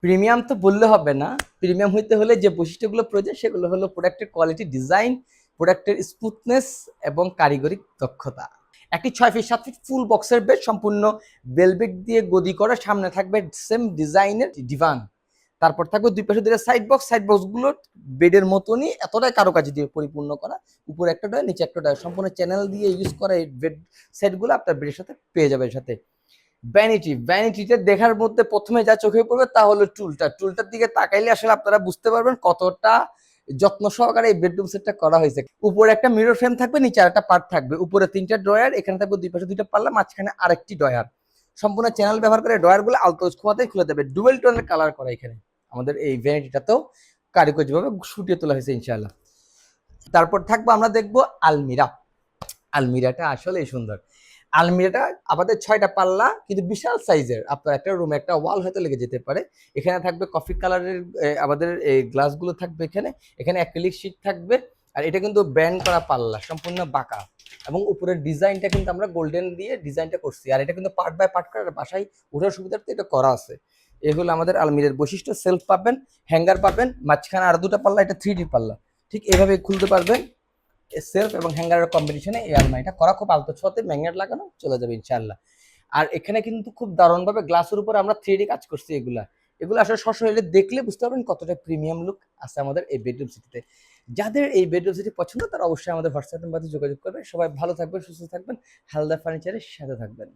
Premium তো বললে হবে না। প্রিমিয়াম হইতে হলে যে বৈশিষ্ট্যগুলো প্রয়োজন সেগুলো হলো প্রোডাক্টের কোয়ালিটি, ডিজাইন, প্রোডাক্টের স্মুথনেস এবং কারিগরি দক্ষতা। একটি 6 ফিট 7 ফিট ফুল বক্সের বেড, সম্পূর্ণ ভেলভেট দিয়ে গদি করা, সামনে থাকবে সেম ডিজাইনের ডিভান, তারপর থাকবে দুই পাশে দুটো সাইড বক্স। সাইড বক্সগুলো বেডের মতনই এতটাই কারুকাজ দিয়ে পরিপূর্ণ করা, উপরে একটা ডয়ার নিচে একটা ডয়ার, সম্পূর্ণ চ্যানেল দিয়ে ইউজ করা এই বেড সেটগুলো আপনার বেডের সাথে পেয়ে যাবে। এর সাথে ভ্যানিটিটা দেখার মধ্যে প্রথমে যা চোখে পড়বে তা হলো টুলটার দিকে তাকাইলে আসলে আপনারা বুঝতে পারবেন কতটা যত্ন সহকারে এই বেডরুম সেটটা করা হয়েছে। উপরে একটা মিরর ফ্রেম থাকবে, নিচে আরেকটা পার্ট থাকবে, উপরে 3টা ড্রয়ার, এখানে থাকবে দুই পাশে 2টা পাল্লা, মাঝখানে আরেকটি ড্রয়ার। সম্পূর্ণ চ্যানেল ব্যবহার করে ড্রয়ারগুলো আলতোজ খোয়াতেই খুলে দেবে। ডুয়েল টোনের কালার করা এখানে আমাদের এই ভ্যানিটিটাতেও কারিগরিভাবে ফুটিয়ে তোলা হয়েছে ইনশাআল্লাহ। তারপর থাকবো আমরা দেখবো আলমিরা। আলমিরাটা আসলেই সুন্দর। আলমিরাটা আমাদের 6টা পাল্লা, কিন্তু বিশাল সাইজের। আপনার একটা রুমে একটা ওয়াল হয়তো লেগে যেতে পারে। এখানে থাকবে কফি কালারের আমাদের এই গ্লাসগুলো থাকবে এখানে। এখানে অ্যাক্রিলিক শীট থাকবে। আর এটা কিন্তু ব্যান্ড করা পাল্লা, সম্পূর্ণ বাঁকা, এবং উপরের ডিজাইনটা কিন্তু আমরা গোল্ডেন দিয়ে ডিজাইনটা করছি। আর এটা কিন্তু পার্ট বাই পার্ট করে বাসায় ওঠার সুবিধার্থে এটা করা আছে। এই হলো আমাদের আলমিরার বৈশিষ্ট্য। সেলফ পাবেন, হ্যাঙ্গার পাবেন, মাঝখানে আর 2টা পাল্লা, এটা 3D পাল্লা, ঠিক এইভাবে খুলতে পারবেন। সেলফ এবং হ্যাঙ্গারের কম্বিনেশনে এই আলমারিটা করা, খুব আলতো ছোঁয়াতে ম্যাগনেট লাগানো, চলে যাবে ইনশাআল্লাহ। আর এখানে কিন্তু খুব দারুণভাবে গ্লাসের উপর আমরা 3D কাজ করছি। এগুলো আসলে সশরীরে দেখলে বুঝতে পারবেন কতটা প্রিমিয়াম লুক আছে আমাদের এই বেডরুম সিটিতে। যাদের এই বেডরুম সিটি পছন্দ তারা অবশ্যই আমাদের হোয়াটসঅ্যাপ নাম্বারে যোগাযোগ করবেন। সবাই ভালো থাকবেন, সুস্থ থাকবেন, হালদা ফার্নিচারের সাথে থাকবেন।